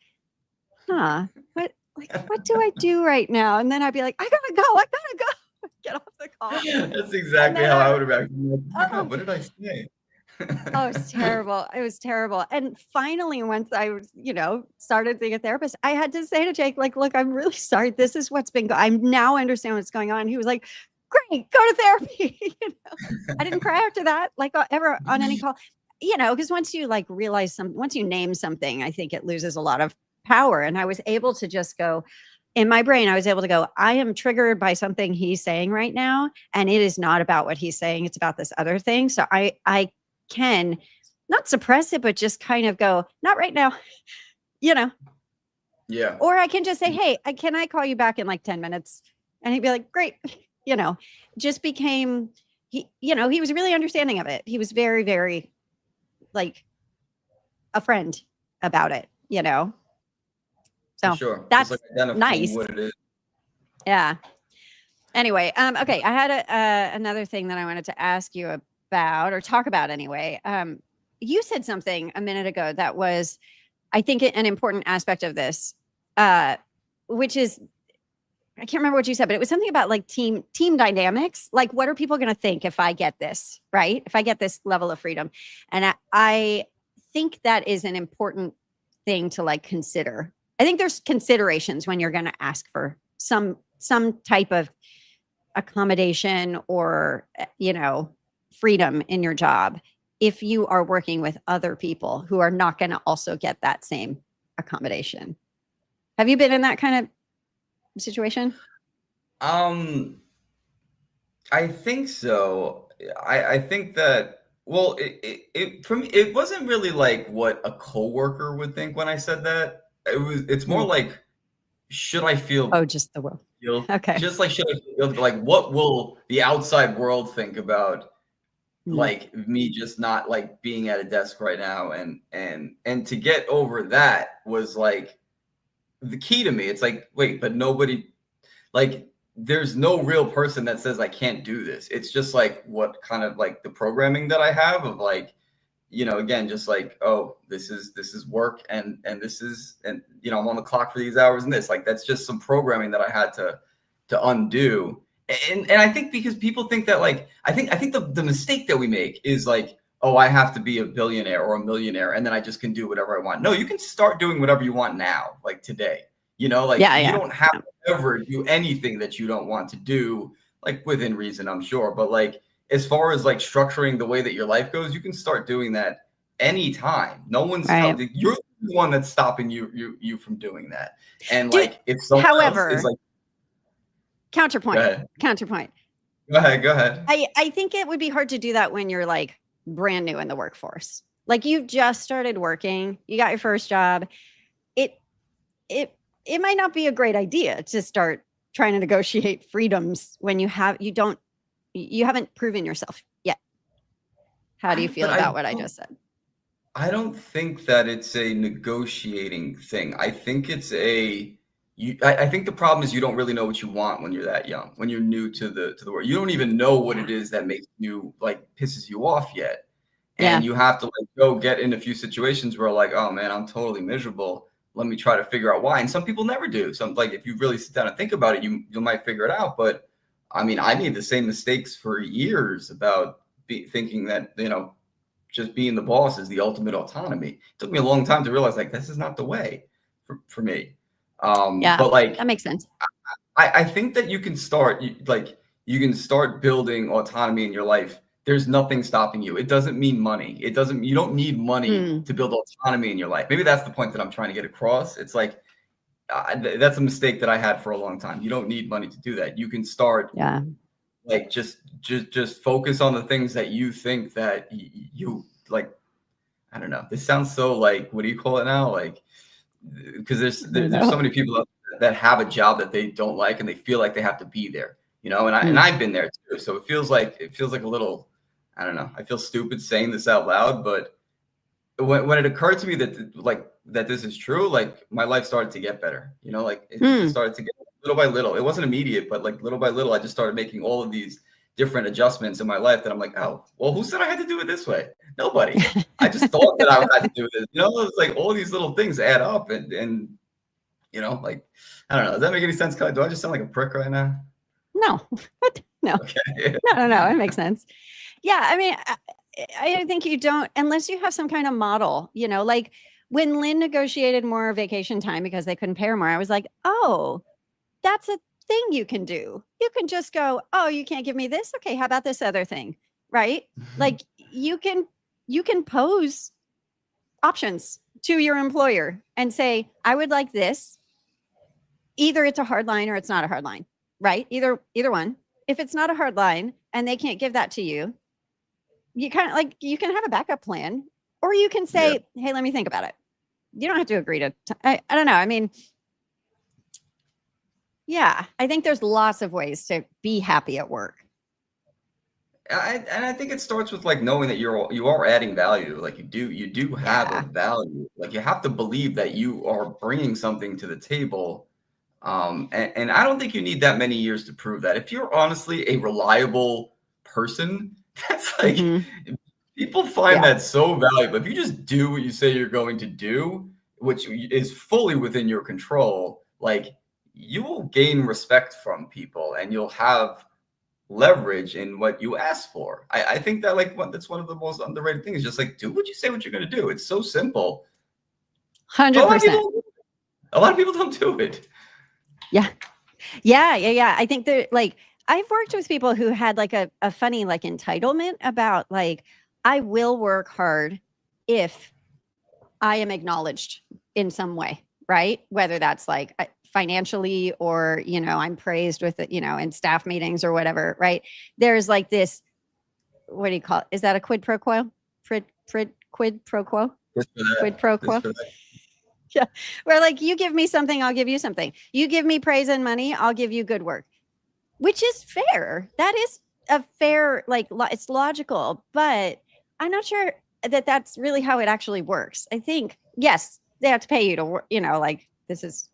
Speaker 2: what do I do right now? And then I'd be like, I gotta go. Get off the call.
Speaker 1: That's exactly how I would react. Like, oh, what did I say?
Speaker 2: Oh, it was terrible. It was terrible. And finally, once I was, started being a therapist, I had to say to Jake, like, look, I'm really sorry. This is what's been I now understand what's going on. He was like, great, go to therapy. I didn't cry after that, like ever on any call, because once you like realize once you name something, I think it loses a lot of power. And I was able to just go, in my brain, I was able to go, I am triggered by something he's saying right now. And it is not about what he's saying. It's about this other thing. So I can not suppress it, but just kind of go, not right now,
Speaker 1: Yeah.
Speaker 2: Or I can just say, hey, can I call you back in like 10 minutes? And he'd be like, great. Just became, he was really understanding of it. He was very, very like a friend about it, So
Speaker 1: sure.
Speaker 2: That's
Speaker 1: like
Speaker 2: nice.
Speaker 1: What it is.
Speaker 2: Yeah. Anyway, okay. I had another thing that I wanted to ask you about or talk about anyway. You said something a minute ago that was, I think, an important aspect of this, which is, I can't remember what you said, but it was something about like team dynamics. Like, what are people going to think if I get this, right? If I get this level of freedom. And I think that is an important thing to like consider. I think there's considerations when you're going to ask for some type of accommodation or, freedom in your job if you are working with other people who are not going to also get that same accommodation. Have you been in that kind of situation?
Speaker 1: I think so. I think that, well, it for me, it wasn't really like what a coworker would think when I said that. It's more like, should I feel?
Speaker 2: Oh, just the world. Okay.
Speaker 1: Just like, should I feel like, what will the outside world think about like me just not like being at a desk right now? And to get over that was like the key to me. It's like, wait, but nobody, like, there's no real person that says I can't do this. It's just like what kind of like the programming that I have of like, again, just like, oh, this is work and this is, and I'm on the clock for these hours and this, like, that's just some programming that I had to undo. And I think because people think that, like, I think the mistake that we make is like, oh, I have to be a billionaire or a millionaire and then I just can do whatever I want. No, you can start doing whatever you want now, like today. You don't have to ever do anything that you don't want to do, like within reason, I'm sure. But like, as far as like structuring the way that your life goes, you can start doing that anytime. No one's
Speaker 2: Right.
Speaker 1: telling you're the one that's stopping you from doing that. And
Speaker 2: Do,
Speaker 1: like if someone else is
Speaker 2: however,
Speaker 1: like, go
Speaker 2: counterpoint,
Speaker 1: ahead,
Speaker 2: counterpoint.
Speaker 1: go ahead.
Speaker 2: I think it would be hard to do that when you're like brand new in the workforce. Like you've just started working, you got your first job. It it it might not be a great idea to start trying to negotiate freedoms when you haven't proven yourself yet. How do you feel
Speaker 1: But
Speaker 2: about what I just said?
Speaker 1: I don't think that it's a negotiating thing. I think it's I think the problem is you don't really know what you want when you're that young, when you're new to the world. You don't even know what
Speaker 2: Yeah.
Speaker 1: it is that makes you like pisses you off yet.
Speaker 2: Yeah.
Speaker 1: And you have to like go get in a few situations where like, oh man, I'm totally miserable. Let me try to figure out why. And some people never do. Some like if you really sit down and think about it, you might figure it out. But I mean, I made the same mistakes for years about thinking that, just being the boss is the ultimate autonomy. It took me a long time to realize like this is not the way for me.
Speaker 2: Yeah.
Speaker 1: But like
Speaker 2: That makes sense.
Speaker 1: I think that you can start you can start building autonomy in your life. There's nothing stopping you. It doesn't mean money. You don't need money to build autonomy in your life. Maybe that's the point that I'm trying to get across. It's like that's a mistake that I had for a long time. You don't need money to do that. You can start
Speaker 2: Yeah.
Speaker 1: like just focus on the things that you think that you like. I don't know. This sounds so like, what do you call it now? Like, because there's so many people that have a job that they don't like and they feel like they have to be there, and I've been there too. So it feels like a little, I don't know. I feel stupid saying this out loud, but when it occurred to me that this is true, like my life started to get better. Like it just started to get little by little. It wasn't immediate, but like little by little, I just started making all of these different adjustments in my life that I'm like, oh, well, who said I had to do it this way? Nobody. I just thought that I had to do this. It's like all these little things add up, and like I don't know. Does that make any sense, Kelly? Do I just sound like a prick right now?
Speaker 2: No. What? No.
Speaker 1: Okay.
Speaker 2: No. It makes sense. Yeah. I mean, I think you don't, unless you have some kind of model, like when Lynn negotiated more vacation time because they couldn't pay her more, I was like, oh, that's a thing you can do. You can just go, oh, you can't give me this. Okay. How about this other thing? Right. Like you can pose options to your employer and say, I would like this. Either it's a hard line or it's not a hard line, right? Either one. If it's not a hard line and they can't give that to you, you kind of like, you can have a backup plan, or you can say, hey, let me think about it. You don't have to agree to, I don't know. I mean, yeah, I think there's lots of ways to be happy at work.
Speaker 1: And I think it starts with like knowing that you are adding value. Like you do have a value. Like you have to believe that you are bringing something to the table. And I don't think you need that many years to prove that. If you're honestly a reliable person, that's like people find that so valuable. If you just do what you say you're going to do, which is fully within your control, like you will gain respect from people and you'll have leverage in what you ask for. I think that that's one of the most underrated things. Just like do what you say what you're going to do. It's so simple.
Speaker 2: 100%.
Speaker 1: A lot of people don't do it.
Speaker 2: Yeah. I think that like I've worked with people who had like a funny like entitlement about like, I will work hard if I am acknowledged in some way, right? Whether that's like financially or, I'm praised with it, in staff meetings or whatever, right? There's like this, what do you call it? Is that a quid pro quo? Quid pro quo? Quid pro quo? Yeah. Where like you give me something, I'll give you something. You give me praise and money, I'll give you good work, which is fair. That is a fair, like it's logical, but I'm not sure that that's really how it actually works. I think, yes, they have to pay you to work, like this is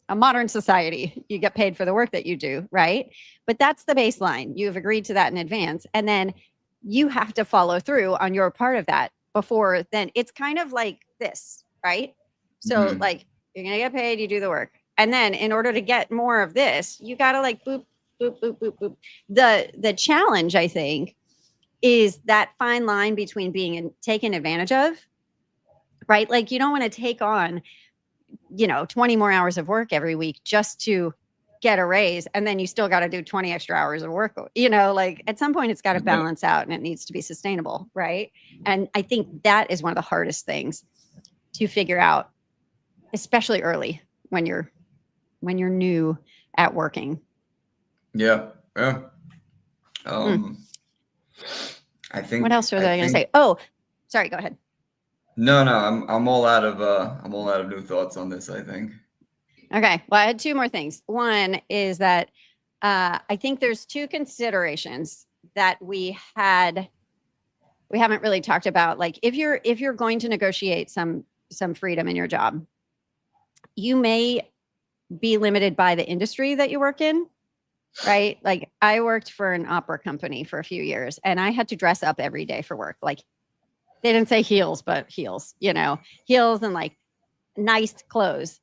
Speaker 2: a modern society. You get paid for the work that you do, right? But that's the baseline. You've agreed to that in advance. And then you have to follow through on your part of that before then. It's kind of like this, right? So like you're going to get paid, you do the work. And then in order to get more of this, you got to like boop, boop, boop, boop, boop. The challenge, I think, is that fine line between being taken advantage of, right? Like you don't want to take on, 20 more hours of work every week just to get a raise, and then you still got to do 20 extra hours of work. You know, like at some point it's got to balance out and it needs to be sustainable, right? And I think that is one of the hardest things to figure out, especially early when you're new at working.
Speaker 1: Yeah. I think.
Speaker 2: What else was I going to say? Oh, sorry. Go ahead.
Speaker 1: No, I'm all out of new thoughts on this, I think.
Speaker 2: Okay. Well, I had two more things. One is that I think there's two considerations that we haven't really talked about. Like if you're going to negotiate some freedom in your job, you may be limited by the industry that you work in, right? Like I worked for an opera company for a few years and I had to dress up every day for work. Like they didn't say heels, but heels, you know, heels and like nice clothes.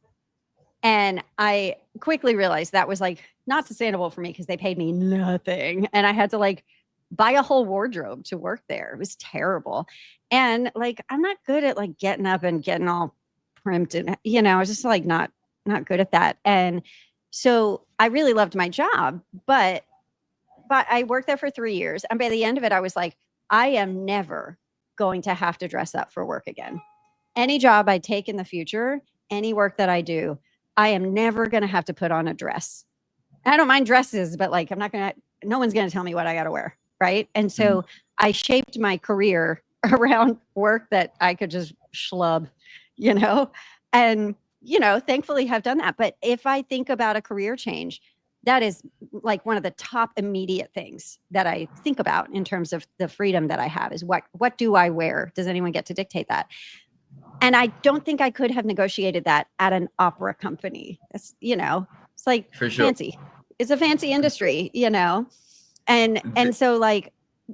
Speaker 2: And I quickly realized that was like not sustainable for me because they paid me nothing. And I had to like buy a whole wardrobe to work there. It was terrible. And like, I'm not good at like getting up and getting all primed and, you know, I was just like not good at that. And so I really loved my job, but I worked there for 3 years. And by the end of it, I was like, I am never going to have to dress up for work again. Any job I take in the future, any work that I do, I am never going to have to put on a dress. I don't mind dresses, but like, no one's going to tell me what I got to wear. Right. And so I shaped my career around work that I could just schlub, you know, and, you know, thankfully have done that. But if I think about a career change, that is like one of the top immediate things that I think about in terms of the freedom that I have is what do I wear? Does anyone get to dictate that? And I don't think I could have negotiated that at an opera company. It's, you know, it's like fancy. It's a fancy industry, you know? And so like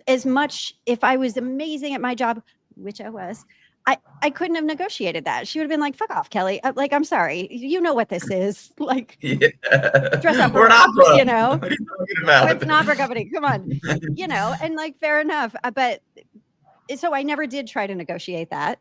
Speaker 2: as much, if I was amazing at my job, which I was, I couldn't have negotiated that. She would have been like, fuck off, Kelly. Like, I'm sorry. You know what this is. Like, dress up.
Speaker 1: We're an opera.
Speaker 2: You know?
Speaker 1: What are you talking about?
Speaker 2: It's an opera company. Come on. You know, and like, fair enough. But so I never did try to negotiate that.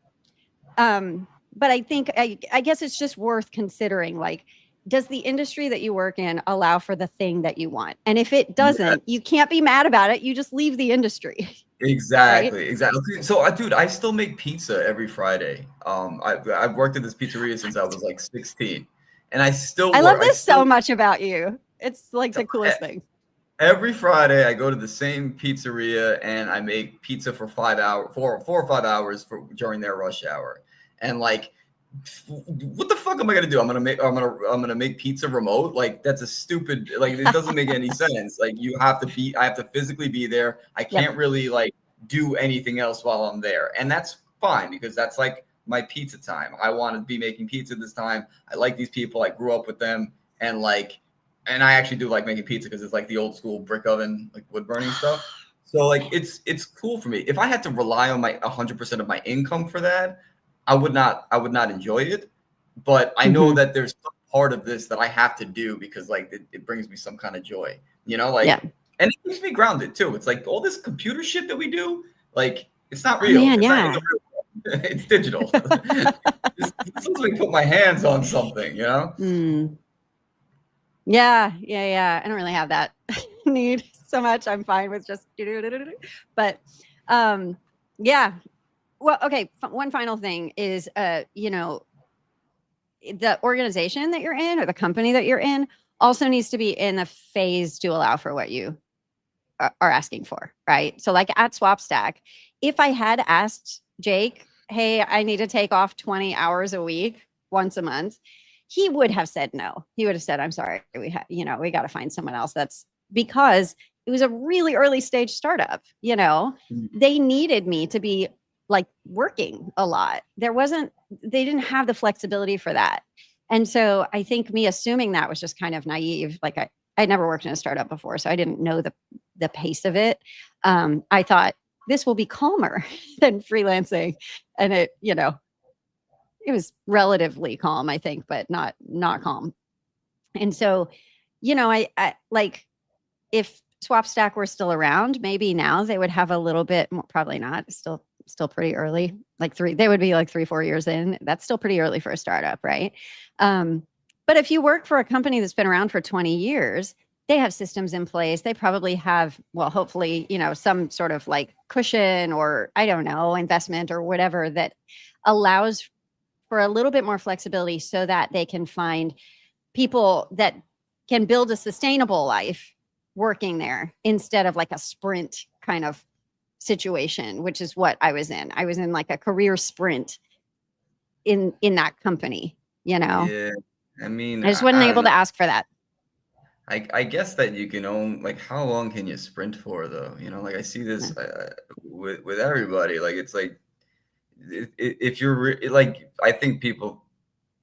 Speaker 2: But I think, I guess it's just worth considering, like, does the industry that you work in allow for the thing that you want? And if it doesn't, you can't be mad about it. You just leave the industry.
Speaker 1: Exactly.
Speaker 2: Right?
Speaker 1: Exactly. So, dude, I still make pizza every Friday. I've worked at this pizzeria since I was like 16, and I
Speaker 2: love this so much about you. It's like the coolest thing.
Speaker 1: Every Friday, I go to the same pizzeria and I make pizza for 4 or 5 hours during their rush hour. And like, what the fuck am I gonna do? I'm gonna make pizza remote. Like that's a stupid. Like it doesn't make any sense. Like I have to physically be there. I can't really like do anything else while I'm there, and that's fine because that's like my pizza time. I want to be making pizza this time. I like these people. I grew up with them, and I actually do like making pizza because it's like the old school brick oven, like wood burning stuff. So like it's cool for me. If I had to rely on my 100% of my income for that, I would not enjoy it. But I know that there's some part of this that I have to do because like it brings me some kind of joy, you know, like, and it keeps me grounded too. It's like all this computer shit that we do, like it's not real.
Speaker 2: Man,
Speaker 1: it's not real. It's digital. This lets me put my hands on something, you know?
Speaker 2: Yeah. I don't really have that need so much. I'm fine with just, but yeah. Well, okay. One final thing is, you know, the organization that you're in or the company that you're in also needs to be in the phase to allow for what you are asking for, right? So like at SwapStack, if I had asked Jake, hey, I need to take off 20 hours a week once a month, he would have said no. He would have said, I'm sorry, we got to find someone else. That's because it was a really early stage startup, you know, they needed me to be like working a lot. They didn't have the flexibility for that. And so I think me assuming that was just kind of naive. Like I'd never worked in a startup before, so I didn't know the pace of it. I thought this will be calmer than freelancing. And it, you know, it was relatively calm, I think, but not calm. And so, you know, I like if SwapStack were still around, maybe now they would have a little bit more, probably not, still pretty early, they would be like 3-4 years in. That's still pretty early for a startup, right? But if you work for a company that's been around for 20 years, they have systems in place. They probably have, well, hopefully, some sort of like cushion or I don't know, investment or whatever that allows for a little bit more flexibility so that they can find people that can build a sustainable life working there instead of like a sprint kind of situation, which is what I was in. I was in like a career sprint in that company,
Speaker 1: Yeah. I mean,
Speaker 2: I just wasn't
Speaker 1: I don't
Speaker 2: able
Speaker 1: know.
Speaker 2: to ask for that.
Speaker 1: I guess that you can own, like, how long can you sprint for though? Like I see
Speaker 2: Yeah.
Speaker 1: this with everybody. Like it's like if you're like, I think people.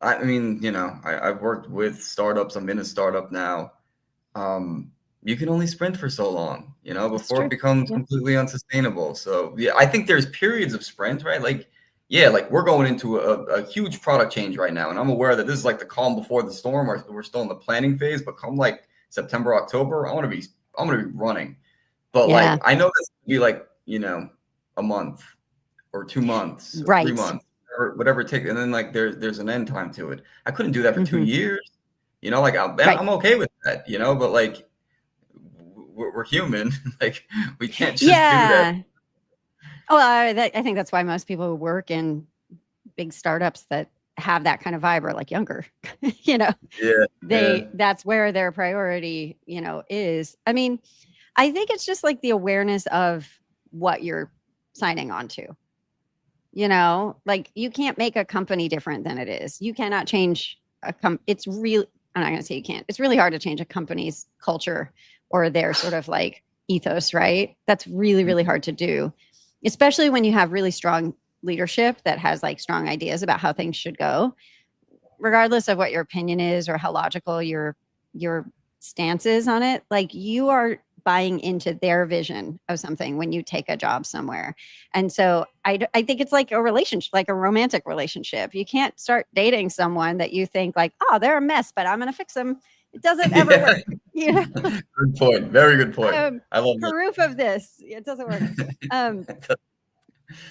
Speaker 1: I mean, I've worked with startups. I'm in a startup now. You can only sprint for so long,
Speaker 2: That's
Speaker 1: before it
Speaker 2: true.
Speaker 1: becomes
Speaker 2: Yeah.
Speaker 1: completely unsustainable. So yeah, I think there's periods of sprint, right? Like, yeah, like we're going into a huge product change right now, and I'm aware that this is like the calm before the storm. We're still in the planning phase, but come like September, October, I'm gonna be running. But like,
Speaker 2: Yeah.
Speaker 1: I know this will be like, a month or 2 months or three
Speaker 2: Right.
Speaker 1: months or whatever it takes, and then like there's an end time to it. I couldn't do that for 2 years. Like and
Speaker 2: Right.
Speaker 1: I'm okay with that, but like we're human. Like we can't just do that.
Speaker 2: Yeah. Well, I think that's why most people who work in big startups that have that kind of vibe are like younger. you know,
Speaker 1: Yeah, yeah,
Speaker 2: that's where their priority, is. I mean, I think it's just like the awareness of what you're signing on to. Like you can't make a company different than it is. You cannot change it's real. I'm not going to say you can't. It's really hard to change a company's culture or their sort of like ethos, right? That's really, really hard to do, especially when you have really strong leadership that has like strong ideas about how things should go, regardless of what your opinion is or how logical your stance is on it. Like you are buying into their vision of something when you take a job somewhere. And so I think it's like a relationship, like a romantic relationship. You can't start dating someone that you think like, oh, they're a mess, but I'm going to fix them. It doesn't ever
Speaker 1: yeah.
Speaker 2: work.
Speaker 1: Good point. Very good
Speaker 2: I
Speaker 1: point.
Speaker 2: am
Speaker 1: I love
Speaker 2: proof of this. It doesn't work. Um,
Speaker 1: that.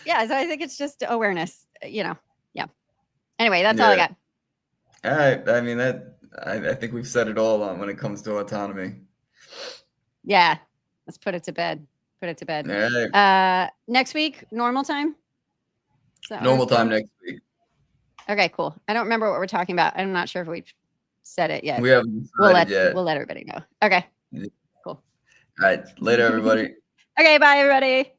Speaker 2: yeah. So I think it's just awareness, Yeah. Anyway, that's all I
Speaker 1: Yeah.
Speaker 2: got.
Speaker 1: All right. I mean that. I think we've said it all on when it comes to autonomy.
Speaker 2: Yeah. Let's put it to bed. Put it to bed.
Speaker 1: All right.
Speaker 2: Next week, normal time. Is that what I'm
Speaker 1: Normal time
Speaker 2: saying?
Speaker 1: next week.
Speaker 2: Okay, cool. I don't remember what we're talking about. I'm not sure if we've said it yet.
Speaker 1: We haven't
Speaker 2: We'll
Speaker 1: decided yet.
Speaker 2: let everybody know. Okay,
Speaker 1: All
Speaker 2: cool.
Speaker 1: right. Later, everybody.
Speaker 2: Okay, bye everybody.